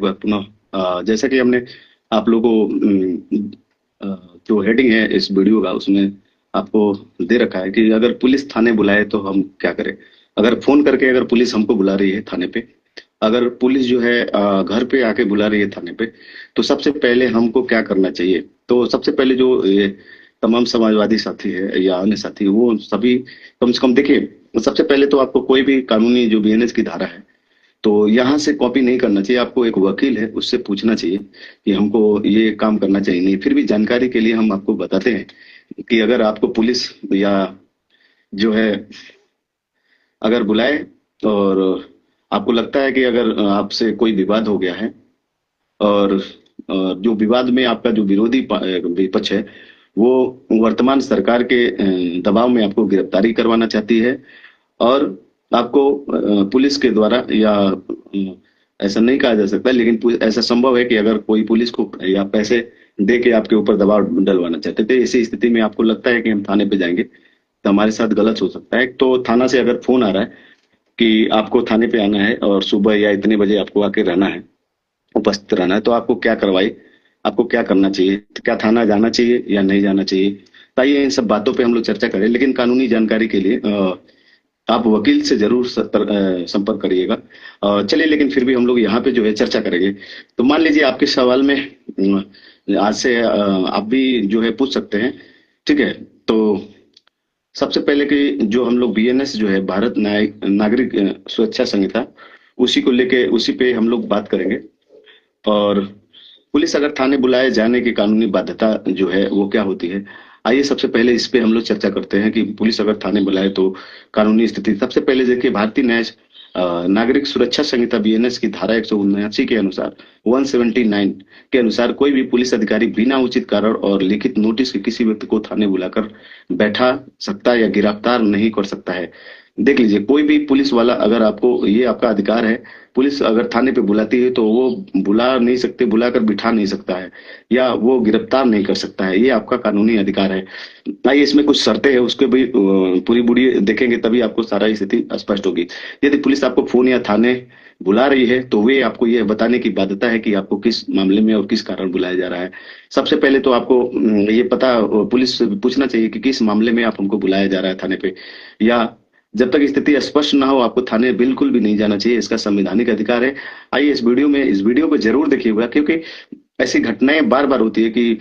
बार पुनः जैसा कि हमने आप लोगों को जो हेडिंग है इस वीडियो का उसमें आपको दे रखा है कि अगर पुलिस थाने बुलाए तो हम क्या करें। अगर फोन करके अगर पुलिस हमको बुला रही है थाने पे, अगर पुलिस जो है घर पे आके बुला रही है थाने पे, तो सबसे पहले हमको क्या करना चाहिए। तो सबसे पहले जो ये तमाम समाजवादी साथी है या अन्य साथी वो सभी कम से कम देखिए, सबसे पहले तो आपको कोई भी कानूनी जो बीएनएस की धारा है तो यहाँ से कॉपी नहीं करना चाहिए। आपको एक वकील है उससे पूछना चाहिए कि हमको ये काम करना चाहिए नहीं। फिर भी जानकारी के लिए हम आपको बताते हैं कि अगर आपको पुलिस या जो है अगर बुलाए और आपको लगता है कि अगर आपसे कोई विवाद हो गया है और जो विवाद में आपका जो विरोधी विपक्ष है वो वर्तमान सरकार के दबाव में आपको गिरफ्तारी करवाना चाहती है और आपको पुलिस के द्वारा या ऐसा नहीं कहा जा सकता लेकिन ऐसा संभव है कि अगर कोई पुलिस को या पैसे दे के आपके ऊपर दबाव डलवाना चाहते थे, ऐसी स्थिति में आपको लगता है कि हम थाने पे जाएंगे तो हमारे साथ गलत हो सकता है। तो थाना से अगर फोन आ रहा है कि आपको थाने पे आना है और सुबह या इतने बजे आपको आके रहना है, उपस्थित रहना है, तो आपको क्या करवाए, आपको क्या करना चाहिए, क्या थाना जाना चाहिए या नहीं जाना चाहिए। तो आइए इन सब बातों पे हम लोग चर्चा करें, लेकिन कानूनी जानकारी के लिए आप वकील से जरूर संपर्क करिएगा। चलिए, लेकिन फिर भी हम लोग यहाँ पे जो है चर्चा करेंगे। तो मान लीजिए आपके सवाल में आज से आप भी जो है पूछ सकते हैं। ठीक है, तो सबसे पहले कि जो हम लोग बीएनएस जो है भारत नागरिक सुरक्षा संहिता, उसी को लेके उसी पे हम लोग बात करेंगे। और पुलिस अगर थाने बुलाए जाने की कानूनी बाध्यता जो है वो क्या होती है। आइए सबसे पहले इस पे हम लोग चर्चा करते हैं कि पुलिस अगर थाने बुलाए तो कानूनी स्थिति। सबसे पहले देखिए, भारतीय न्याय नागरिक सुरक्षा संहिता बीएनएस की धारा 179 के अनुसार 179 के अनुसार कोई भी पुलिस अधिकारी बिना उचित कारण और लिखित नोटिस के किसी व्यक्ति को थाने बुलाकर बैठा सकता या गिरफ्तार नहीं कर सकता है। देख लीजिए, कोई भी पुलिस वाला अगर आपको, ये आपका अधिकार है, पुलिस अगर थाने पे बुलाती है तो वो बुला नहीं सकते, बुलाकर बिठा नहीं सकता है या वो गिरफ्तार नहीं कर सकता है, ये आपका कानूनी अधिकार है। आइए इसमें कुछ शर्तें हैं, उसके भी पूरी बुरी देखेंगे तभी आपको सारा स्थिति स्पष्ट होगी। यदि पुलिस आपको फोन या थाने बुला रही है तो वे आपको यह बताने की बाध्यता है कि आपको किस मामले में और किस कारण बुलाया जा रहा है। सबसे पहले तो आपको ये पता पुलिस से पूछना चाहिए कि किस मामले में आप हमको बुलाया जा रहा है थाने पे। या जब तक स्थिति स्पष्ट ना हो आपको थाने बिल्कुल भी नहीं जाना चाहिए, इसका संवैधानिक अधिकार है। आइए इस वीडियो को जरूर देखिएगा, क्योंकि ऐसी घटनाएं बार बार होती है कि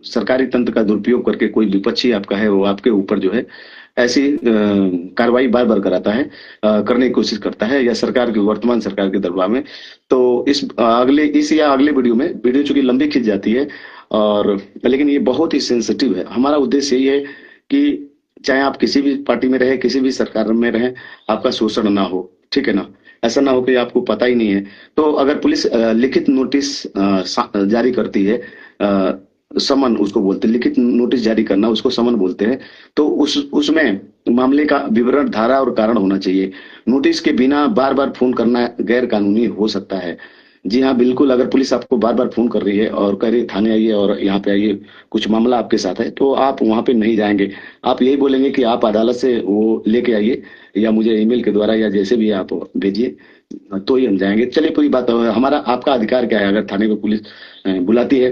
सरकारी तंत्र का दुरुपयोग करके कोई विपक्षी आपका है वो आपके ऊपर जो है ऐसी कार्रवाई बार बार कराता है, करने की कोशिश करता है, या सरकार की, वर्तमान सरकार के दबाव में। तो इस या अगले वीडियो चूंकि लंबी खिंच जाती है और लेकिन ये बहुत ही सेंसिटिव है। हमारा उद्देश्य यही है कि चाहे आप किसी भी पार्टी में रहे, किसी भी सरकार में रहे, आपका शोषण ना हो। ठीक है ना, ऐसा ना हो कि आपको पता ही नहीं है। तो अगर पुलिस लिखित नोटिस जारी करती है, समन उसको बोलते हैं, लिखित नोटिस जारी करना उसको समन बोलते हैं। तो उसमें मामले का विवरण, धारा और कारण होना चाहिए। नोटिस के बिना बार बार फोन करना गैर कानूनी हो सकता है। जी हाँ, बिल्कुल। अगर पुलिस आपको बार बार फोन कर रही है और कह रही है थाने आइए और यहाँ पे आइए, कुछ मामला आपके साथ है, तो आप वहां पे नहीं जाएंगे। आप यही बोलेंगे कि आप अदालत से वो लेके आइए या मुझे ईमेल के द्वारा या जैसे भी आप भेजिए, तो ही हम जाएंगे। चलिए, पूरी बात हमारा आपका अधिकार क्या है। अगर थाने पे पुलिस बुलाती है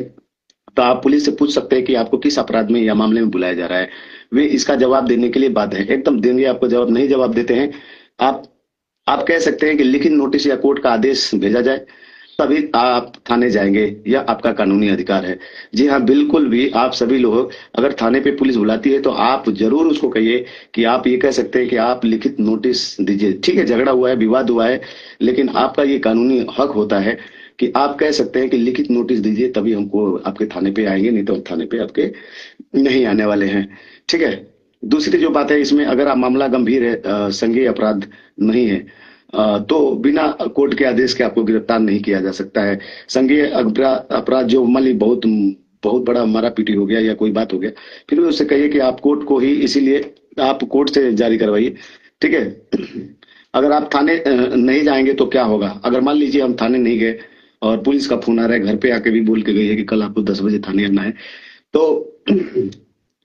तो आप पुलिस से पूछ सकते हैं कि आपको किस अपराध में या मामले में बुलाया जा रहा है। वे इसका जवाब देने के लिए बाध्य है, एकदम देंगे आपको जवाब। नहीं जवाब देते हैं, आप आप कह सकते हैं कि लिखित नोटिस या कोर्ट का आदेश भेजा जाए, तभी आप थाने जाएंगे। यह आपका कानूनी अधिकार है। जी हाँ, बिल्कुल भी। आप सभी लोग अगर थाने पे पुलिस बुलाती है तो आप जरूर उसको कहिए कि आप ये कह सकते हैं कि आप लिखित नोटिस दीजिए। ठीक है, झगड़ा हुआ है, विवाद हुआ है, लेकिन आपका ये कानूनी हक होता है कि आप कह सकते हैं कि लिखित नोटिस दीजिए, तभी हमको आपके थाने पे आएंगे, नहीं तो हम थाने पे आपके नहीं आने वाले हैं। ठीक है। दूसरी जो बात है इसमें, अगर आप मामला गंभीर है, संज्ञेय अपराध नहीं है, तो बिना कोर्ट के आदेश के आपको गिरफ्तार नहीं किया जा सकता है। संज्ञेय अपराध जो मान ली बहुत बहुत बड़ा मारा पीटी हो गया या कोई बात हो गया, फिर भी उससे कहिए कि आप कोर्ट को ही, इसीलिए आप कोर्ट से जारी करवाइए। ठीक है। अगर आप थाने नहीं जाएंगे तो क्या होगा। अगर मान लीजिए हम थाने नहीं गए और पुलिस का फोन आ रहा है, घर पे आके भी बोल के गई है कि कल आपको 10 बजे थाने आना है, तो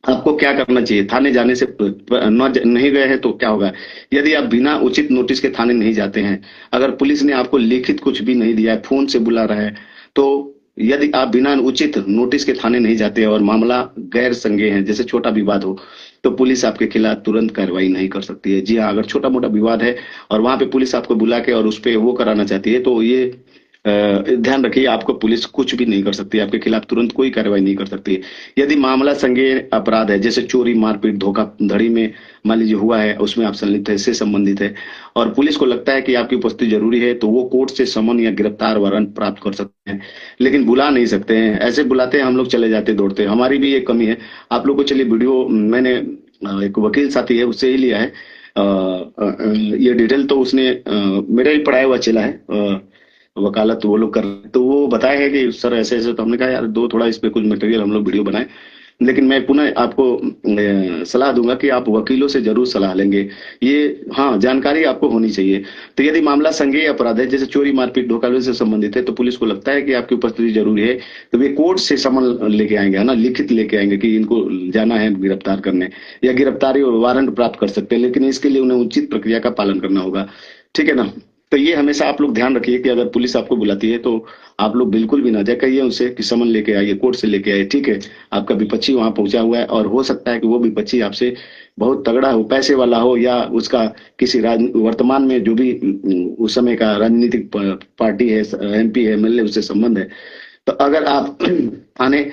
आपको क्या करना चाहिए थाने जाने से नहीं गए हैं तो क्या होगा। यदि आप बिना उचित नोटिस के थाने नहीं जाते हैं, अगर पुलिस ने आपको लिखित कुछ भी नहीं दिया है, फोन से बुला रहा है, तो यदि आप बिना उचित नोटिस के थाने नहीं जाते और मामला गैर संज्ञेय है, जैसे छोटा विवाद हो, तो पुलिस आपके खिलाफ तुरंत कार्रवाई नहीं कर सकती है। जी हाँ, अगर छोटा मोटा विवाद है और वहां पे पुलिस आपको बुला के और उस पे वो कराना चाहती है, तो ये ध्यान रखिए, आपको पुलिस कुछ भी नहीं कर सकती, आपके खिलाफ तुरंत कोई कार्रवाई नहीं कर सकती। यदि मामला संज्ञेय अपराध है, जैसे चोरी मारपीट धोखाधड़ी में मान लीजिए हुआ है, उसमें आप संलिप्त है, इससे संबंधित है, और पुलिस को लगता है कि आपकी उपस्थिति जरूरी है, तो वो कोर्ट से समन या गिरफ्तार वारंट प्राप्त कर सकते हैं, लेकिन बुला नहीं सकते हैं। ऐसे बुलाते हैं, हम लोग चले जाते दौड़ते, हमारी भी एक कमी है। आप लोग को चलिए वीडियो मैंने एक वकील साथी है उससे ही लिया है। ये डिटेल तो उसने मेरा ही पढ़ाया हुआ चला है। वकालत वो लोग कर रहे हैं। तो वो बताया है कि सर ऐसे ऐसे, तो हमने कहा यार दो थोड़ा इस पे कुछ मटेरियल हम लोग वीडियो बनाए। लेकिन मैं पुनः आपको सलाह दूंगा कि आप वकीलों से जरूर सलाह लेंगे। ये हाँ, जानकारी आपको होनी चाहिए। तो यदि मामला संज्ञेय अपराध है, जैसे चोरी मारपीट धोखाधड़ी से संबंधित है, तो पुलिस को लगता है कि आपकी उपस्थिति जरूरी है, तो वे कोर्ट से समन लेके आएंगे, है ना, लिखित लेके आएंगे कि इनको जाना है गिरफ्तार करने, या गिरफ्तारी और वारंट प्राप्त कर सकते हैं, लेकिन इसके लिए उन्हें उचित प्रक्रिया का पालन करना होगा। ठीक है ना। तो ये हमेशा आप लोग ध्यान रखिए कि अगर पुलिस आपको बुलाती है तो आप लोग बिल्कुल भी ना जाए, कहिए उनसे कि समन लेके आइए, कोर्ट से लेके आइए। ठीक है, आपका विपक्षी वहां पहुंचा हुआ है और हो सकता है कि वो विपक्षी आपसे बहुत तगड़ा हो, पैसे वाला हो, या उसका किसी वर्तमान में जो भी उस समय का राजनीतिक पार्टी है, एमपी है, एमएलए, उससे संबंध है। तो थाने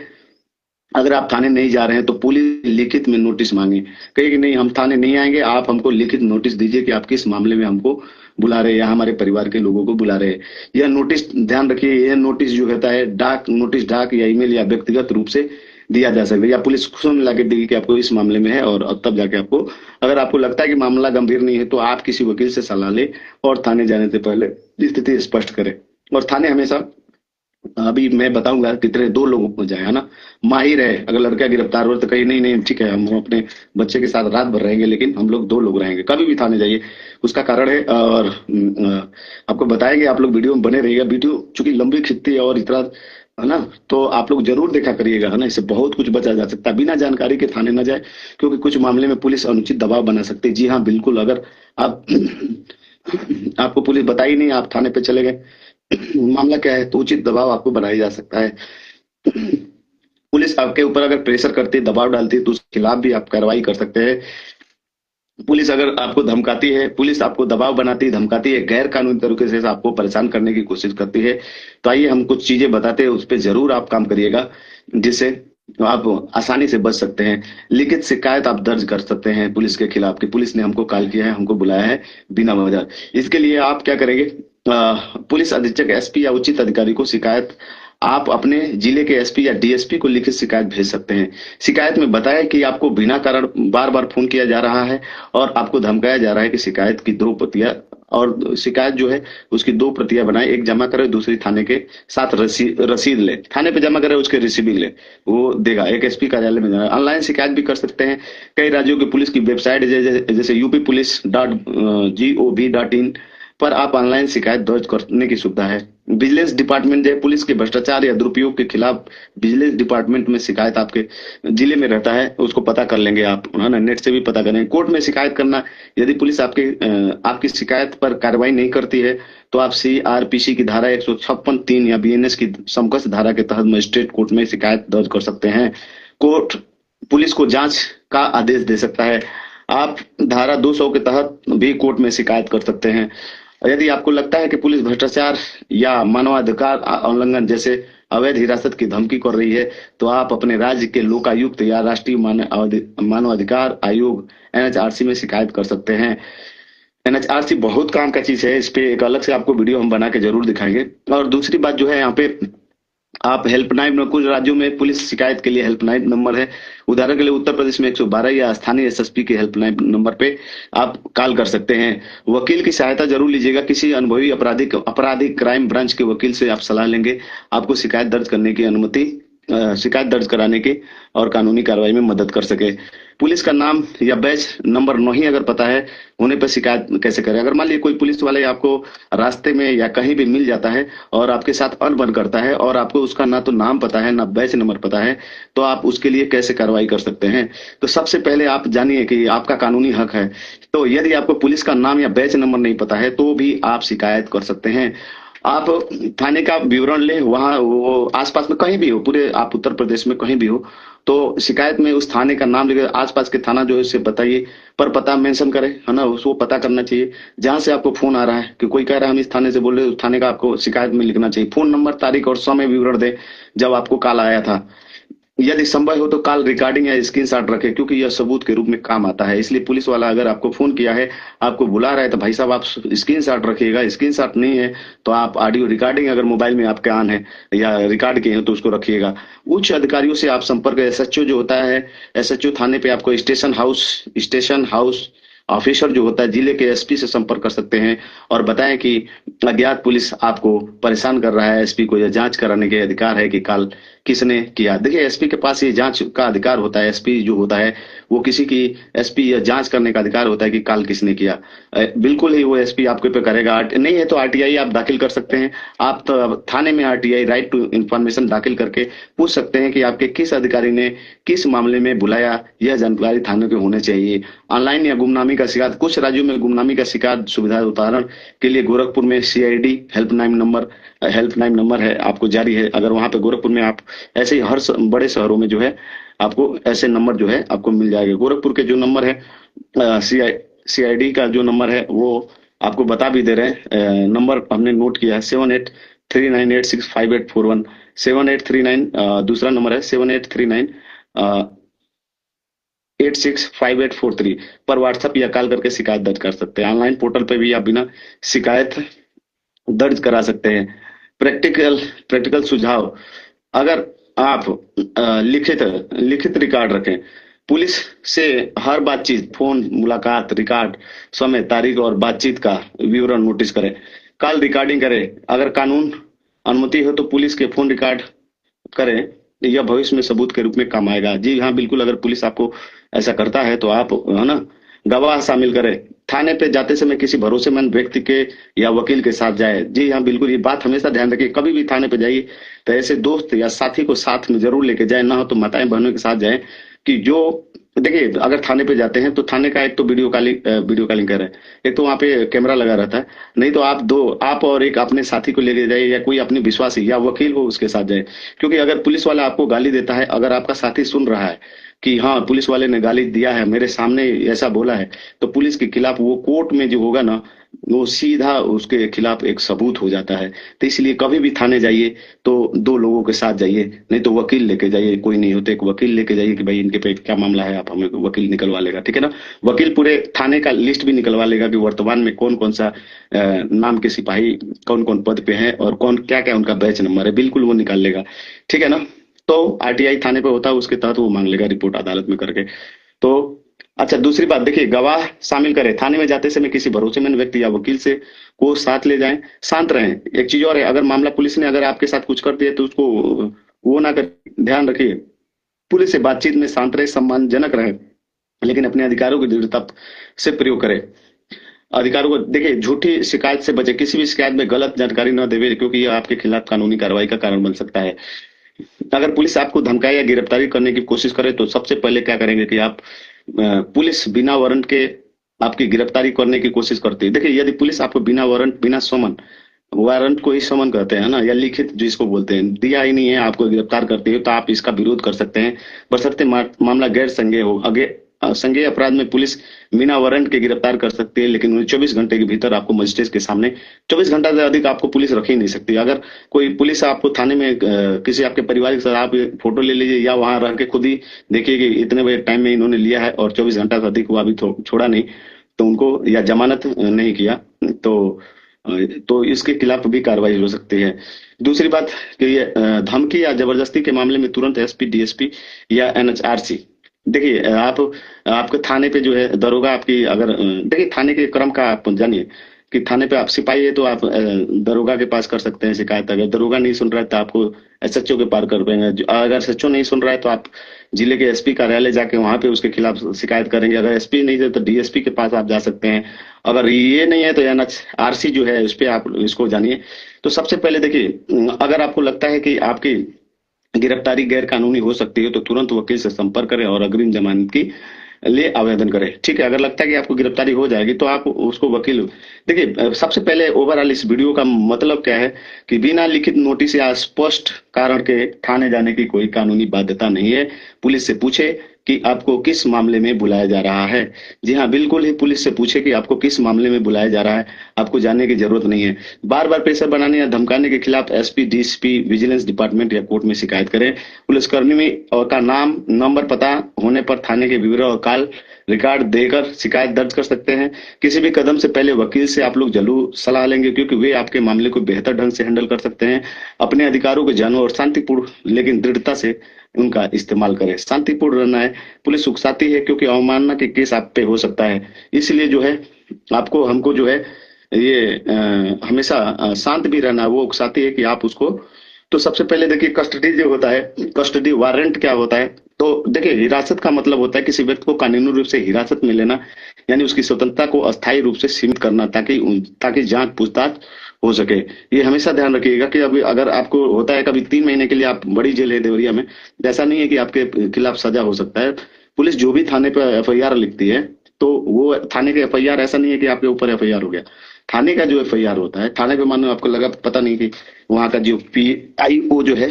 अगर आप थाने नहीं जा रहे हैं तो पुलिस लिखित में नोटिस मांगे, कहे कि नहीं हम थाने नहीं आएंगे, आप हमको लिखित नोटिस दीजिए कि आप किस मामले में हमको बुला रहे हैं या हमारे परिवार के लोगों को बुला रहे हैं। यह नोटिस ध्यान रखिए, यह नोटिस जो होता है डाक नोटिस, डाक या ईमेल या व्यक्तिगत रूप से दिया जा सकता है, या पुलिस खुद में लाके देगी कि आपको इस मामले में है, और तब जाके आपको, अगर आपको लगता है कि मामला गंभीर नहीं है, तो आप किसी वकील से सलाह ले और थाने जाने से पहले स्थिति स्पष्ट करें। और थाने हमेशा, अभी मैं बताऊंगा कितने दो लोगों को जाए, है ना, माहिर है। अगर लड़का गिरफ्तार हो तो कहीं नहीं नहीं ठीक है, हम अपने बच्चे के साथ रात भर रहेंगे, लेकिन हम लोग दो लोग रहेंगे, कभी भी थाने जाइए, उसका कारण है। और आपको बताएंगे, आप लोग वीडियो में बने रहिएगा। वीडियो चूंकि लंबी खिंचती है और इतना, है ना, तो आप लोग जरूर देखा करिएगा, है ना, इससे बहुत कुछ बचा जा सकता है। बिना जानकारी के थाने न जाए, क्योंकि कुछ मामले में पुलिस अनुचित दबाव बना सकती है। जी हाँ, बिल्कुल, अगर आप आपको पुलिस बताई नहीं, आप थाने पे चले गए, मामला क्या है, तो उचित दबाव आपको बनाया जा सकता है। पुलिस आपके ऊपर अगर प्रेशर करती है, दबाव डालती है, तो उसके खिलाफ भी आप कार्रवाई कर सकते हैं। पुलिस अगर आपको धमकाती है, पुलिस आपको दबाव बनाती है, धमकाती है, गैर कानूनी तरीके से आपको परेशान करने की कोशिश करती है, तो आइए हम कुछ चीजें बताते हैं, उस पर जरूर आप काम करिएगा, जिससे आप आसानी से बच सकते हैं। लिखित शिकायत आप दर्ज कर सकते हैं पुलिस के खिलाफ कि पुलिस ने हमको कॉल किया है, हमको बुलाया है बिना वजह। इसके लिए आप क्या करेंगे, पुलिस अधीक्षक, एसपी या उचित अधिकारी को शिकायत, आप अपने जिले के एसपी या डीएसपी को लिखित शिकायत भेज सकते हैं। शिकायत में बताया कि आपको बिना कारण बार बार फोन किया जा रहा है और आपको धमकाया जा रहा है कि शिकायत की दो प्रतियां, और शिकायत जो है उसकी दो प्रतियां बनाए, एक जमा करे, दूसरी थाने के साथ रसीद ले, थाने पे जमा करे, उसके रिसीविंग ले, वो देगा, एक एसपी कार्यालय में जाना। ऑनलाइन शिकायत भी कर सकते हैं। कई राज्यों की पुलिस की वेबसाइट जैसे UP Police.gov.in पर आप ऑनलाइन शिकायत दर्ज करने की सुविधा है। विजिलेंस डिपार्टमेंट जो है, पुलिस के भ्रष्टाचार या दुरुपयोग के खिलाफ विजिलेंस डिपार्टमेंट में शिकायत आपके जिले में रहता है, उसको पता कर लेंगे आप, है ना, नेट से भी पता करेंगे। कोर्ट में शिकायत करना, यदि पुलिस आपकी शिकायत पर कार्रवाई नहीं करती है, तो आप CRPC की धारा 156(3) या BNS की समकक्ष धारा के तहत मजिस्ट्रेट कोर्ट में शिकायत दर्ज कर सकते हैं। कोर्ट पुलिस को जांच का आदेश दे सकता है। आप धारा 200 के तहत भी कोर्ट में शिकायत कर सकते हैं। यदि आपको लगता है कि पुलिस भ्रष्टाचार या मानवाधिकार उल्लंघन जैसे अवैध हिरासत की धमकी कर रही है, तो आप अपने राज्य के लोकायुक्त या राष्ट्रीय मानवाधिकार आयोग NHRC में शिकायत कर सकते हैं। NHRC बहुत काम का चीज है, इस पे एक अलग से आपको वीडियो हम बना के जरूर दिखाएंगे। और दूसरी बात जो है, यहाँ पे आप हेल्पलाइन में, कुछ राज्यों में पुलिस शिकायत के लिए हेल्पलाइन नंबर है। उदाहरण के लिए उत्तर प्रदेश में 112 या स्थानीय SSP के हेल्पलाइन नंबर पे आप कॉल कर सकते हैं। वकील की सहायता जरूर लीजिएगा, किसी अनुभवी आपराधिक क्राइम ब्रांच के वकील से आप सलाह लेंगे, आपको शिकायत दर्ज करने की अनुमति शिकायत दर्ज कराने की और कानूनी कार्रवाई में मदद कर सके। पुलिस का नाम या बैच नंबर नहीं अगर पता है, होने पर शिकायत कैसे करें? अगर मान लीजिए कोई पुलिस वाले आपको रास्ते में या कहीं भी मिल जाता है और आपके साथ अनबन करता है और आपको उसका ना तो नाम पता है ना बैच नंबर पता है, तो आप उसके लिए कैसे कार्रवाई कर सकते हैं? तो सबसे पहले आप जानिए कि आपका कानूनी हक है। तो यदि आपको पुलिस का नाम या बैच नंबर नहीं पता है तो भी आप शिकायत कर सकते हैं। आप थाने का विवरण लें, वहाँ वो आसपास में कहीं भी हो, पूरे आप उत्तर प्रदेश में कहीं भी हो, तो शिकायत में उस थाने का नाम लिखे, आसपास के थाना जो है उसे बताइए, पर पता मेंशन करें, है ना, उसको पता करना चाहिए। जहां से आपको फोन आ रहा है कि कोई कह रहा है हम इस थाने से बोल रहे हैं, उस थाने का आपको शिकायत में लिखना चाहिए, फोन नंबर, तारीख और समय विवरण दे जब आपको कॉल आया था। यदि संभव हो तो कॉल रिकॉर्डिंग या स्क्रीनशॉट रखें, क्योंकि यह सबूत के रूप में काम आता है। इसलिए पुलिस वाला अगर आपको फोन किया है, आपको बुला रहा है, तो भाई साहब आप स्क्रीनशॉट रखिएगा। स्क्रीनशॉट नहीं है तो आप ऑडियो रिकॉर्डिंग अगर मोबाइल में आपके ऑन है या रिकॉर्ड किए हैं तो उसको रखिएगा। उच्च अधिकारियों से आप संपर्क, एसएचओ जो होता है, एसएचओ थाने पे आपको स्टेशन हाउस ऑफिसर जो होता है, जिले के एसपी से संपर्क कर सकते हैं और बताएं कि अज्ञात पुलिस आपको परेशान कर रहा है। एसपी को यह जांच कराने के अधिकार है कि कॉल किसने किया। देखिए, एसपी के पास ये जांच का अधिकार होता है। एसपी जो होता है वो किसी की, एसपी यह जांच करने का अधिकार होता है कि कॉल किसने किया। बिल्कुल ही वो एसपी आपके पे करेगा। नहीं है तो आरटीआई आप दाखिल कर सकते हैं। आप तो थाने में आरटीआई, राइट टू इंफॉर्मेशन, दाखिल करके पूछ सकते हैं कि आपके किस अधिकारी ने किस मामले में बुलाया। यह जानकारी थाने के होने चाहिए। ऑनलाइन या गुमनामी का शिकायत, कुछ राज्यों में गुमनामी का शिकायत सुविधा, उदाहरण के लिए गोरखपुर में सीआईडी हेल्पलाइन नंबर है, आपको जारी है। अगर वहां पे गोरखपुर में आप, ऐसे ही हर बड़े शहरों में जो है आपको ऐसे नंबर जो है आपको मिल जाएगा। गोरखपुर के जो नंबर है, सीआईडी का जो नंबर है वो आपको बता भी दे रहे हैं। नंबर हमने नोट किया है, 7839865841। 7839, दूसरा नंबर है 7839865843 पर व्हाट्सएप या कॉल करके शिकायत दर्ज कर सकते हैं। ऑनलाइन पोर्टल पे भी आप बिना शिकायत दर्ज करा सकते हैं। प्रैक्टिकल प्रैक्टिकल सुझाव, अगर आप लिखित लिखित रिकॉर्ड रखें, पुलिस से हर बातचीत, फोन मुलाकात रिकॉर्ड, समय तारीख और बातचीत का विवरण नोटिस करें। कॉल रिकॉर्डिंग करें। अगर कानून अनुमति हो तो पुलिस के फोन रिकॉर्ड करें, यह भविष्य में सबूत के रूप में काम आएगा। जी हाँ, बिल्कुल, अगर पुलिस आपको ऐसा करता है तो आप, है ना, गवाह शामिल करें। थाने पे जाते समय किसी भरोसेमंद व्यक्ति के या वकील के साथ जाए। जी हाँ, बिल्कुल, ये बात हमेशा ध्यान रखिए। कभी भी थाने पे जाइए तो ऐसे दोस्त या साथी को साथ में जरूर लेके जाए, ना हो तो माताएं बहनों के साथ जाए। कि जो, देखिए, अगर थाने पे जाते हैं तो थाने का एक तो वीडियो कॉलिंग कर रहे हैं, एक तो वहां पे कैमरा लगा रहता है। नहीं तो आप और एक अपने साथी को लेके जाइए या कोई अपने विश्वासी या वकील हो उसके साथ जाए। क्योंकि अगर पुलिस वाला आपको गाली देता है, अगर आपका साथी सुन रहा है कि हाँ पुलिस वाले ने गाली दिया है, मेरे सामने ऐसा बोला है, तो पुलिस के खिलाफ वो कोर्ट में जो होगा ना, वो सीधा उसके खिलाफ एक सबूत हो जाता है। तो इसलिए कभी भी थाने जाइए तो दो लोगों के साथ जाइए, नहीं तो वकील लेके जाइए। कोई नहीं होते एक वकील लेके जाइए कि भाई इनके पे क्या मामला है, आप हमें, वकील निकलवा लेगा, ठीक है ना। वकील पूरे थाने का लिस्ट भी निकलवा लेगा कि वर्तमान में कौन कौन सा नाम के सिपाही कौन कौन पद पे हैं और कौन क्या क्या उनका बैच नंबर है, बिल्कुल वो निकाल लेगा, ठीक है ना। तो आरटीआई थाने पे होता है, उसके तहत वो मांग लेगा रिपोर्ट अदालत में करके। तो अच्छा, दूसरी बात देखिए, गवाह शामिल करें। थाने में जाते समय किसी भरोसेमंद व्यक्ति या वकील से को साथ ले जाएं। शांत रहें। एक चीज और है, अगर मामला पुलिस ने अगर आपके साथ कुछ कर दिया तो उसको वो ना कर, ध्यान रखिए, पुलिस से बातचीत में शांत रहे, सम्मानजनक रहे, लेकिन अपने अधिकारों की दृढ़ता से प्रयोग करें। अधिकारों को देखिए, झूठी शिकायत से बचे। किसी भी शिकायत में गलत जानकारी न देवे, क्योंकि यह आपके खिलाफ कानूनी कार्रवाई का कारण बन सकता है। अगर पुलिस आपको धमकाए या गिरफ्तारी करने की कोशिश करे तो सबसे पहले क्या करेंगे कि आप, पुलिस बिना वारंट के आपकी गिरफ्तारी करने की कोशिश करती है। देखिए, यदि पुलिस आपको बिना वारंट, बिना समन, वारंट को ही समन कहते हैं ना, या लिखित जिसको बोलते हैं, दिया ही नहीं है, आपको गिरफ्तार करती है, तो आप इसका विरोध कर सकते हैं, बशर्ते मामला गैर संज्ञेय हो। संज्ञेय अपराध में पुलिस बिना वारंट के गिरफ्तार कर सकती है, लेकिन उन्हें 24 घंटे के भीतर आपको मजिस्ट्रेट के सामने, 24 घंटा से अधिक आपको पुलिस रख ही नहीं सकती। अगर कोई पुलिस आपको थाने में किसी आपके परिवार के साथ, आप फोटो ले लीजिए या वहां रह के खुद ही देखिए कि इतने बजे टाइम में इन्होंने लिया है और 24 घंटा से अधिक हुआ अभी छोड़ा नहीं, तो उनको, या जमानत नहीं किया, तो तो इसके खिलाफ भी कार्रवाई हो सकती है। दूसरी बात कि ये धमकी या जबरदस्ती के मामले में तुरंत एसपी, डीएसपी या एनएचआरसी, देखिए, आपके थाने पे जो है दरोगा आपकी, अगर देखिए थाने के क्रम का आप जानिए कि थाने पे आप सिपाही है तो आप दरोगा के पास कर सकते हैं शिकायत। अगर दरोगा नहीं सुन रहा है तो आपको एसएचओ के पार कर देंगे। अगर एसएचओ नहीं सुन रहा है तो आप जिले के एसपी कार्यालय जाके वहां पे उसके खिलाफ शिकायत करेंगे। अगर एसपी नहीं है तो डीएसपी के पास आप जा सकते हैं। अगर ये नहीं है तो एनएचआरसी जो है उस पे आप इसको जानिए। तो सबसे पहले देखिए, अगर आपको लगता है कि आपकी गिरफ्तारी गैर कानूनी हो सकती है तो तुरंत वकील से संपर्क करें और अग्रिम जमानत की लिए आवेदन करें। ठीक है, अगर लगता है कि आपको गिरफ्तारी हो जाएगी तो आप उसको वकील, देखिए सबसे पहले ओवरऑल इस वीडियो का मतलब क्या है कि बिना लिखित नोटिस या स्पष्ट कारण के थाने जाने की कोई कानूनी बाध्यता नहीं है। पुलिस से पूछे कि आपको किस मामले में बुलाया जा रहा है। जी हाँ, बिल्कुल ही पुलिस से पूछे कि आपको किस मामले में बुलाया जा रहा है। आपको जानने की जरूरत नहीं है। बार बार प्रेशर बनाने या धमकाने के खिलाफ एसपी, डीएसपी, विजिलेंस डिपार्टमेंट या कोर्ट में शिकायत करें। पुलिसकर्मी में और का नाम, नंबर, पता होने पर थाने के विवरण और कॉल रिकॉर्ड देकर शिकायत दर्ज कर सकते हैं। किसी भी कदम से पहले वकील से आप लोग जरूर सलाह लेंगे क्योंकि वे आपके मामले को बेहतर ढंग से हैंडल कर सकते हैं। अपने अधिकारों को जानो और शांतिपूर्ण लेकिन दृढ़ता से उनका इस्तेमाल करें। शांतिपूर्ण रहना है। पुलिस उकसाती है क्योंकि अवमानना के केस आप पे हो सकता है। इसलिए जो है आपको हमको जो है ये हमेशा शांत भी रहना है। वो उकसाती है कि आप उसको, तो सबसे पहले देखिए कस्टडी जो होता है, कस्टडी वारंट क्या होता है। तो देखिए हिरासत का मतलब होता है किसी व्यक्ति को कानूनी रूप से हिरासत में लेना, यानी उसकी स्वतंत्रता को अस्थायी रूप से सीमित करना ताकि ताकि जांच पूछताछ हो सके। ये हमेशा ध्यान रखिएगा कि अभी अगर आपको होता है कभी 3 महीने के लिए आप, बड़ी जेल है देवरिया में, ऐसा नहीं है कि आपके खिलाफ सजा हो सकता है। पुलिस जो भी थाने पर एफआईआर लिखती है तो वो थाने के एफआईआर, ऐसा नहीं है कि आपके ऊपर एफआईआर हो गया। थाने का जो एफआईआर होता है, थाने पे मानो आपको लगा पता नहीं कि वहां का जो पीआईओ जो है,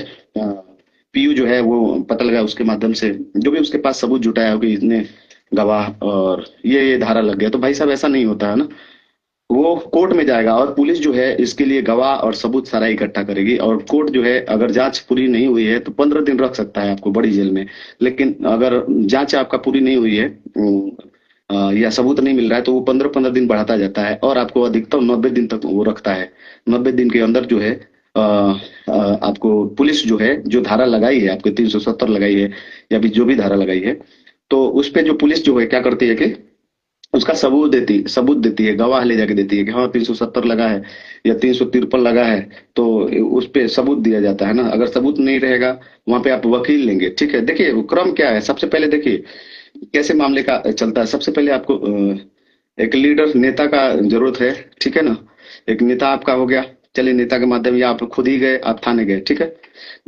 पीयू जो है, वो पता लगा उसके माध्यम से जो भी उसके पास सबूत जुटाया हो कि इसने गवाह और ये धारा लग गया, तो भाई साहब ऐसा नहीं होता है ना। वो कोर्ट में जाएगा और पुलिस जो है इसके लिए गवाह और सबूत सारा इकट्ठा करेगी और कोर्ट जो है अगर जांच पूरी नहीं हुई है तो 15 दिन रख सकता है आपको बड़ी जेल में। लेकिन अगर जांच आपका पूरी नहीं हुई है या सबूत नहीं मिल रहा है तो वो 15-15 दिन बढ़ाता जाता है और आपको अधिकतम 90 दिन तक वो रखता है। 90 दिन के अंदर जो है आपको पुलिस जो है जो धारा लगाई है आपके 370 लगाई है या भी जो भी धारा लगाई है, तो उस पे जो पुलिस जो है क्या करती है कि उसका सबूत देती है, गवाह ले जाके देती है कि हाँ 370 लगा है या 353 लगा है। तो उस पे सबूत दिया जाता है ना। अगर सबूत नहीं रहेगा वहां पे आप वकील लेंगे। ठीक है, देखिए वो क्रम क्या है। सबसे पहले देखिए कैसे मामले का चलता है। सबसे पहले आपको एक लीडर, नेता का जरूरत है। ठीक है ना, एक नेता आपका हो गया। चलिए नेता के माध्यम, या आप खुद ही गए, आप थाने गए। ठीक है,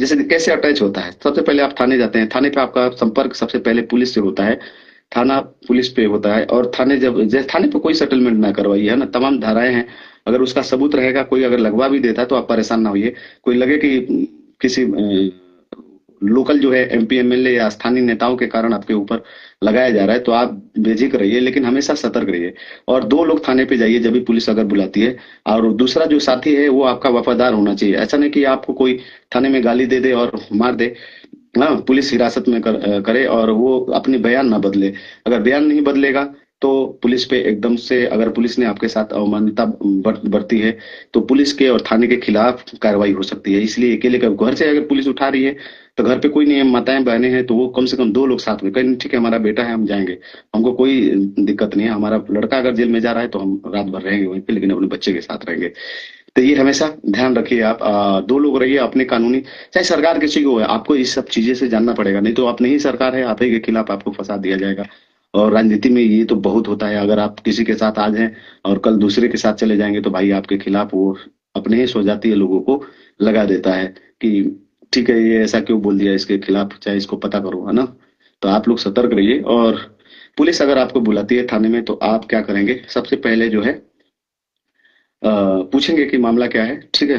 जैसे कैसे अटैच होता है, सबसे पहले आप थाने जाते हैं। थाने पे आपका संपर्क सबसे पहले पुलिस से होता है। थाना पुलिस पे होता है और थाने जब जैसे थाने पे कोई सेटलमेंट ना करवाइए, है ना। तमाम धाराएं हैं, अगर उसका सबूत रहेगा, कोई अगर लगवा भी देता है तो आप परेशान ना होइए। कोई लगे कि किसी लोकल जो है एमपी एमएलए या स्थानीय नेताओं के कारण आपके ऊपर लगाया जा रहा है तो आप बेझिझक रहिए, लेकिन हमेशा सतर्क रहिए। और 2 लोग थाने पे जाइए जब भी पुलिस अगर बुलाती है। और दूसरा जो साथी है वो आपका वफादार होना चाहिए। ऐसा नहीं कि आपको कोई थाने में गाली दे दे और मार दे, हाँ, पुलिस हिरासत में करे और वो अपनी बयान ना बदले। अगर बयान नहीं बदलेगा तो पुलिस पे एकदम से, अगर पुलिस ने आपके साथ अवमानना बरती है तो पुलिस के और थाने के खिलाफ कार्रवाई हो सकती है। इसलिए अकेले का घर से अगर पुलिस उठा रही है तो घर पे कोई नहीं है, माताएं बहनें हैं, तो वो कम से कम 2 लोग साथ में कहें ठीक है हमारा बेटा है हम जाएंगे, हमको कोई दिक्कत नहीं है। हमारा लड़का अगर जेल में जा रहा है तो हम रात भर रहेंगे वहीं पे, लेकिन अपने बच्चे के साथ रहेंगे। तो ये हमेशा ध्यान रखिए आप। 2 लोग रहिए अपने कानूनी, चाहे सरकार किसी को है, आपको इस सब चीजें से जानना पड़ेगा। नहीं तो आप नहीं सरकार है, आप ही के खिलाफ आपको फंसा दिया जाएगा। और राजनीति में ये तो बहुत होता है, अगर आप किसी के साथ आज हैं और कल दूसरे के साथ चले जाएंगे तो भाई आपके खिलाफ वो अपने ही सो जाती है, लोगों को लगा देता है कि ठीक है ये ऐसा क्यों बोल दिया इसके खिलाफ, चाहे इसको पता करो, है ना। तो आप लोग सतर्क रहिए। और पुलिस अगर आपको बुलाती है थाने में तो आप क्या करेंगे, सबसे पहले जो है पूछेंगे कि मामला क्या है। ठीक है,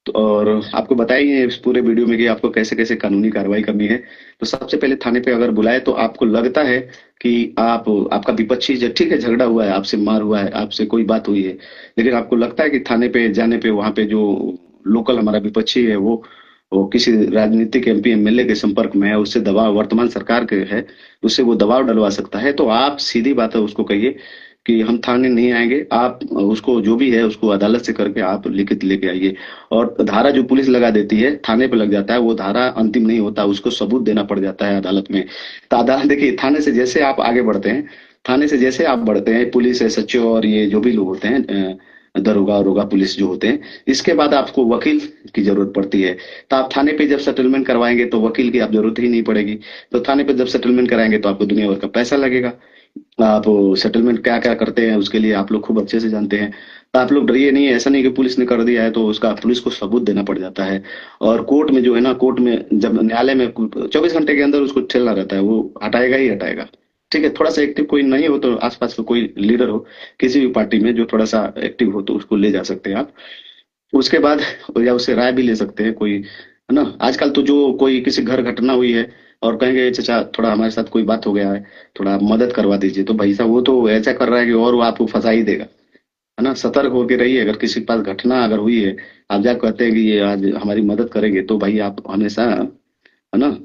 तो और आपको बताएंगे इस पूरे वीडियो में कि आपको कैसे कैसे कानूनी कार्रवाई करनी है। तो सबसे पहले थाने पे अगर बुलाए तो आपको लगता है कि आप, आपका विपक्षी ठीक है झगड़ा हुआ है, आपसे मार हुआ है, आपसे कोई बात हुई है, लेकिन आपको लगता है कि थाने पे जाने पे वहां पे जो लोकल हमारा विपक्षी है वो किसी राजनीतिक एमपी एमएलए के संपर्क में है, उससे दबाव, वर्तमान सरकार के है, उससे वो दबाव डलवा सकता है, तो आप सीधी बात है उसको कहिए कि हम थाने नहीं आएंगे, आप उसको जो भी है उसको अदालत से करके आप लिखित लेके आइए। और धारा जो पुलिस लगा देती है थाने पे लग जाता है, वो धारा अंतिम नहीं होता, उसको सबूत देना पड़ जाता है अदालत में। तो अदालत देखिए, थाने से जैसे आप आगे बढ़ते हैं, थाने से जैसे आप बढ़ते हैं, पुलिस एसएचओ और ये जो भी लोग होते हैं दरोगा और पुलिस जो होते हैं। इसके बाद आपको वकील की जरूरत पड़ती है। तो आप थाने पे जब सेटलमेंट करवाएंगे तो वकील की आप जरूरत ही नहीं पड़ेगी। तो थाने पे जब सेटलमेंट कराएंगे तो आपको दुनिया भर का पैसा लगेगा। आप सेटलमेंट क्या क्या करते हैं उसके लिए आप लोग खूब अच्छे से जानते हैं। तो आप लोग डरिए नहीं, ऐसा नहीं कि पुलिस ने कर दिया है तो उसका पुलिस को सबूत देना पड़ जाता है। और कोर्ट में जो है ना, कोर्ट में जब न्यायालय में 24 घंटे के अंदर उसको ठेलना रहता है, वो हटाएगा ही हटाएगा। ठीक है, थोड़ा सा एक्टिव कोई नहीं हो तो आसपास का कोई लीडर हो किसी भी पार्टी में जो थोड़ा सा एक्टिव हो तो उसको ले जा सकते हैं आप। उसके बाद या उससे राय भी ले सकते हैं कोई, है ना। आजकल तो जो कोई किसी घर घटना हुई है और कहेंगे चाचा थोड़ा हमारे साथ कोई बात हो गया है, थोड़ा मदद करवा दीजिए, तो भाई साहब वो तो ऐसा कर रहा है कि और वो आपको फंसा ही देगा। है ना, सतर्क होकर रहिए। अगर किसी के पास घटना अगर हुई है, आप जा कहते हैं कि ये आज हमारी मदद करेंगे, तो भाई आप हमेशा, है ना,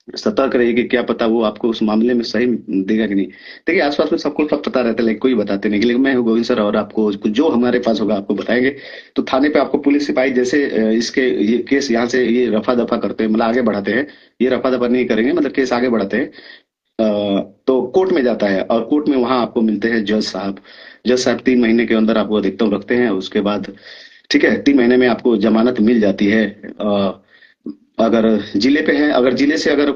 सतर्क रहिए कि क्या पता वो आपको उस मामले में सही देगा कि नहीं। देखिए आसपास में सबको सब पता रहता है लेकिन कोई बताते नहीं, लेकिन मैं हूँ गोविंद सर और आपको जो हमारे पास होगा आपको बताएंगे। तो थाने पे आपको पुलिस सिपाही जैसे इसके ये केस यहाँ से ये रफा दफा करते हैं, मतलब आगे बढ़ाते हैं। ये रफा दफा नहीं करेंगे, मतलब केस आगे बढ़ाते हैं। तो कोर्ट में जाता है और कोर्ट में वहां आपको मिलते हैं जज साहब। जज साहब 3 महीने के अंदर आपको अधिकतम रखते हैं, उसके बाद ठीक है 3 महीने में आपको जमानत मिल जाती है। अगर जिले पे है, अगर जिले से अगर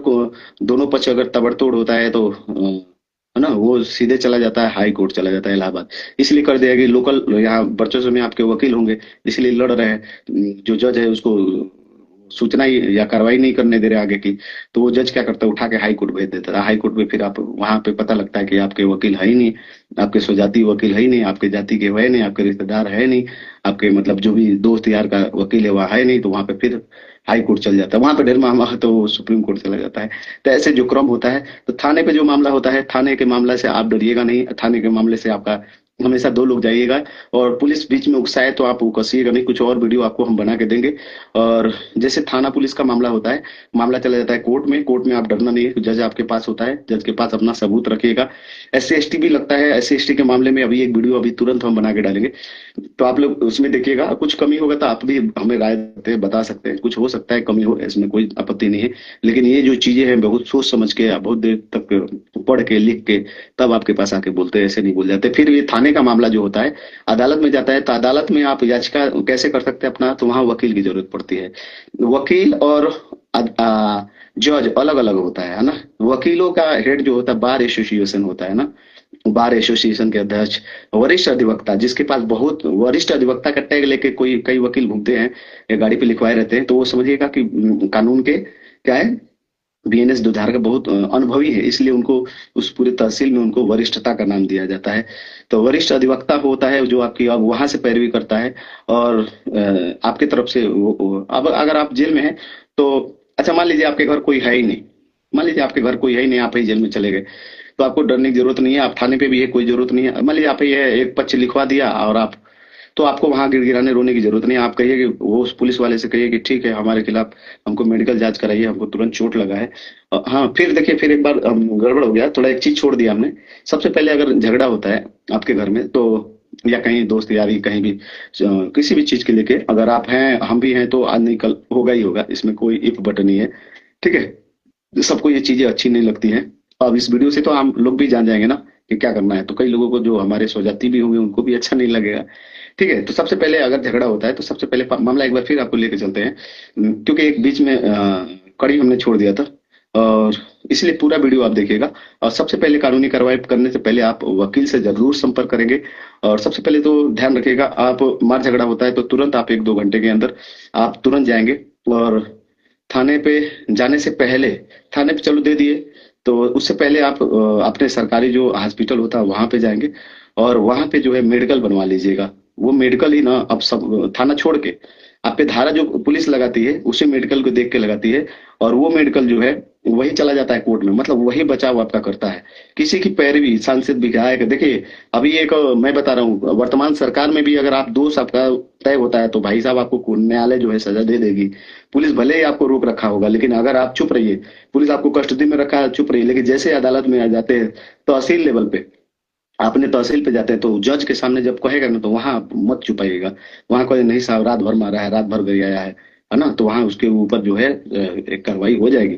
दोनों पक्ष अगर तबड़तोड़ होता है तो है ना, वो सीधे चला जाता है, हाई कोर्ट चला जाता है इलाहाबाद। इसलिए कर दिया कि लोकल यहाँ वर्चस्व में आपके वकील होंगे, इसलिए लड़ रहे हैं। जो जज है उसको सूचना ही या कार्रवाई नहीं करने दे रहे आगे की, तो वो जज क्या करता है, उठा के हाई कोर्ट भेज देता है। हाई कोर्ट में फिर आप वहां पे पता लगता है कि आपके वकील है ही नहीं, आपके स्वजाति वकील है ही नहीं, आपके जाति के है नहीं, आपके रिश्तेदार है नहीं, आपके मतलब जो भी दोस्त यार का वकील है वह है नहीं, तो वहां पे फिर हाई कोर्ट चल जाता है। वहां पे ढेर मामला तो वो सुप्रीम कोर्ट चला जाता है। तो ऐसे जो क्रम होता है, तो थाने पे जो मामला होता है, थाने के मामला से आप डरिएगा नहीं। थाने के मामले से आपका हमेशा 2 लोग जाइएगा। और पुलिस बीच में उकसाए तो आप उकसिएगा नहीं, कुछ और वीडियो आपको हम बना के देंगे। और जैसे थाना पुलिस का मामला होता है, मामला चला जाता है कोर्ट में। कोर्ट में आप डरना नहीं है, जज आपके पास होता है, जज के पास अपना सबूत रखिएगा। SC ST भी लगता है, SC ST के मामले में अभी एक वीडियो अभी तुरंत हम बना के डालेंगे, तो आप लोग उसमें देखिएगा। कुछ कमी होगा तो आप भी हमें राय देते बता सकते हैं, कुछ हो सकता है कमी हो, इसमें कोई आपत्ति नहीं है। लेकिन ये जो चीजें हैं बहुत सोच समझ के, बहुत देर तक पढ़ के लिख के तब आपके पास आके बोलते हैं, ऐसे नहीं बोल जाते। फिर ये थाने का मामला जो होता है अदालत में जाता है, तो अदालत में आप याचिका कैसे कर सकते हैं अपना, तो वहां वकील की जरूरत पड़ती है। वकील और जज अलग अलग होता है ना। वकीलों का हेड जो होता है बार एसोसिएशन होता है ना, बार एसोसिएशन के अध्यक्ष, वरिष्ठ अधिवक्ता, जिसके पास बहुत वरिष्ठ अधिवक्ता का टैग लेके कोई कई वकील घूमते हैं या गाड़ी पे लिखवाए रहते हैं, तो वो समझिएगा कि कानून के क्या है, BNS दुधार का बहुत अनुभवी है, इसलिए उनको उस पूरे तहसील में उनको वरिष्ठता का नाम दिया जाता है। तो वरिष्ठ अधिवक्ता होता है जो आपकी अब वहां से पैरवी करता है। और आपके तरफ से अब अगर आप जेल में हैं तो, अच्छा मान लीजिए आपके घर कोई है ही नहीं, मान लीजिए आपके घर कोई है ही नहीं, आप ही जेल में चले गए, तो आपको डरने की जरूरत नहीं है। आप थाने पे भी है, कोई जरूरत नहीं है। मान लीजिए आप ये एक पक्ष लिखवा दिया और आप, तो आपको वहां गिड़गिड़ाने रोने की जरूरत नहीं है। आप कहिए कि वो उस पुलिस वाले से कहिए कि ठीक है हमारे खिलाफ हमको मेडिकल जांच कराइए, हमको तुरंत चोट लगा है। हाँ फिर देखिए, फिर एक बार गड़बड़ हो गया, थोड़ा एक चीज छोड़ दिया हमने। सबसे पहले अगर झगड़ा होता है आपके घर में तो, या कहीं दोस्त यारी कहीं भी किसी भी चीज के लेके अगर आप हैं हम भी हैं, तो आज नहीं कल होगा ही होगा, इसमें कोई इफ बट नहीं है। ठीक है, सबको ये चीजें अच्छी नहीं लगती हैं। अब इस वीडियो से तो हम लोग भी जान जाएंगे ना कि क्या करना है, तो कई लोगों को जो हमारे स्वजाति भी होंगे उनको भी अच्छा नहीं लगेगा। ठीक है, तो सबसे पहले अगर झगड़ा होता है तो सबसे पहले मामला एक बार फिर आपको लेके चलते हैं। क्योंकि एक बीच में कड़ी हमने छोड़ दिया था, और इसलिए पूरा वीडियो आप देखिएगा। और सबसे पहले कानूनी कार्रवाई करने से पहले आप वकील से जरूर संपर्क करेंगे। और सबसे पहले तो ध्यान रखिएगा, आप मार झगड़ा होता है तो तुरंत आप 1-2 घंटे के अंदर आप तुरंत जाएंगे। और थाने पे जाने से पहले, थाने पे चलो दे दिए, तो उससे पहले आप अपने सरकारी जो हॉस्पिटल होता है वहां पे जाएंगे। और वहां पे जो है मेडिकल बनवा लीजिएगा। वो मेडिकल ही ना, अब सब थाना छोड़ के आप पे धारा जो पुलिस लगाती है उसी मेडिकल को देख के लगाती है। और वो मेडिकल जो है वही चला जाता है कोर्ट में, मतलब वही बचाव आपका करता है। किसी की पैरवी सांसद विधायक, देखिए अभी एक मैं बता रहा हूँ, वर्तमान सरकार में भी अगर आप दोष आपका तय होता है तो भाई साहब आपको न्यायालय जो है सजा दे देगी। पुलिस भले ही आपको रोक रखा होगा, लेकिन अगर आप चुप रहिए, पुलिस आपको कस्टडी में रखा है चुप रहिए, लेकिन जैसे अदालत में आ जाते हैं तहसील लेवल पे, आपने तहसील पे जाते हैं तो जज के सामने जब कहेगा ना तो वहां मत चुपाइएगा। वहां कोई नहीं साहब रात भर मारा है, रात भर गया है ना, तो वहां उसके ऊपर जो है एक कार्रवाई हो जाएगी।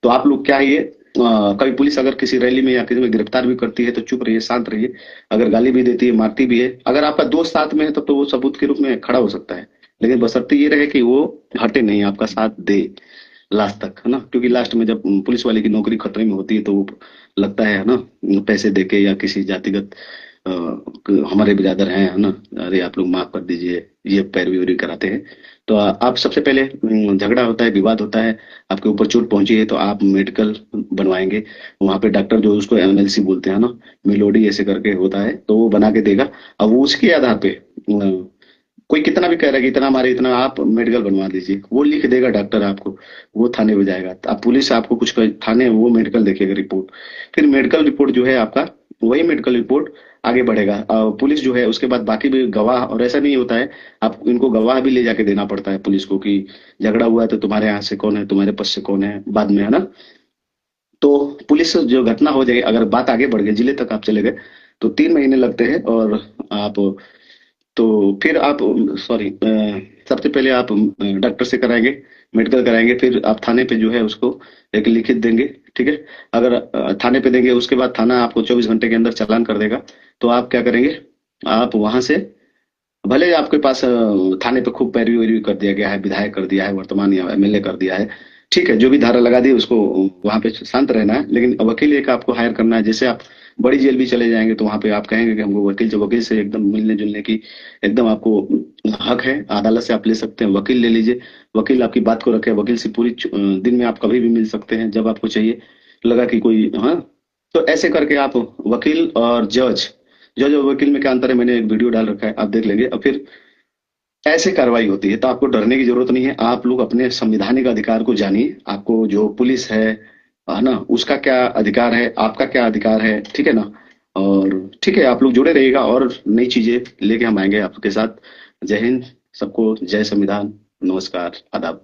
तो आप लोग क्या है, कभी पुलिस अगर किसी रैली में या किसी में गिरफ्तार भी करती है तो चुप रहिए, शांत रहिए। अगर गाली भी देती है, मारती भी है, अगर आपका दोस्त साथ में है तब तो वो सबूत के रूप में खड़ा हो सकता है। लेकिन बशर्ते ये रहे कि वो हटे नहीं, आपका साथ दे लास्ट तक, है ना। क्योंकि लास्ट में जब पुलिस वाले की नौकरी खतरे में होती है तो वो लगता है ना, पैसे देके या किसी जातिगत हमारे बिरादर हैं, है ना, अरे आप लोग माफ कर दीजिए, ये पैरवी वैरवी कराते हैं। तो आप सबसे पहले झगड़ा होता है, विवाद होता है, आपके ऊपर चोट पहुंची है तो आप मेडिकल बनवाएंगे। वहां पे डॉक्टर जो उसको एमएलसी बोलते हैं ना, मेलोडी ऐसे करके होता है, तो वो बना के देगा। अब वो उसके आधार पे कोई कितना भी कह रहा है कि इतना हमारे इतना आप मेडिकल बनवा दीजिए, वो लिख देगा डॉक्टर आपको। वो थाने में जाएगा, तो अब पुलिस आपको कुछ थाने वो मेडिकल देखेगा रिपोर्ट। फिर मेडिकल रिपोर्ट जो है आपका, वही मेडिकल रिपोर्ट आगे बढ़ेगा। पुलिस जो है उसके बाद बाकी भी गवाह, और ऐसा नहीं होता है, आप इनको गवाह भी ले जाके देना पड़ता है पुलिस को कि झगड़ा हुआ है तो तुम्हारे यहाँ से कौन है, तुम्हारे पक्ष से कौन है, बाद में, है ना। तो पुलिस जो घटना हो जाएगी, अगर बात आगे बढ़ गई, जिले तक आप चले गए, तो 3 महीने लगते हैं। और आप, तो फिर आप, सॉरी, सबसे पहले आप डॉक्टर से कराएंगे, मेडिकल कराएंगे, फिर आप थाने पे जो है उसको एक लिखित देंगे। ठीक है। अगर थाने पे देंगे, उसके बाद थाना आपको 24 घंटे के अंदर चालान कर देगा। तो आप क्या करेंगे, आप वहां से, भले आपके पास थाने पे खूब पैरवी वैरवी कर दिया गया है, विधायक कर दिया है वर्तमान या एमएलए कर दिया है, ठीक है, जो भी धारा लगा दी उसको, वहां पे शांत रहना है। लेकिन वकील एक आपको हायर करना है। जैसे आप बड़ी जेल भी चले जाएंगे तो वहां पे आप कहेंगे कि हमको वकील से, वकील से एकदम मिलने जुलने की एकदम आपको हक है, अदालत से आप ले सकते हैं, वकील ले लीजिए। वकील आपकी बात को रखे, वकील से पूरी दिन में आप कभी भी मिल सकते हैं जब आपको चाहिए लगा कि कोई, हाँ। तो ऐसे करके आप, वकील और जज, जज और वकील में क्या अंतर है, मैंने एक वीडियो डाल रखा है, आप देख लेंगे। और फिर ऐसे कार्रवाई होती है, तो आपको डरने की जरूरत नहीं है। आप लोग अपने संवैधानिक अधिकार को जानिए, आपको जो पुलिस है ना, उसका क्या अधिकार है, आपका क्या अधिकार है, ठीक है ना। और ठीक है, आप लोग जुड़े रहिएगा और नई चीजें लेके हम आएंगे आपके साथ। जय हिंद, सबको जय संविधान, नमस्कार, आदाब।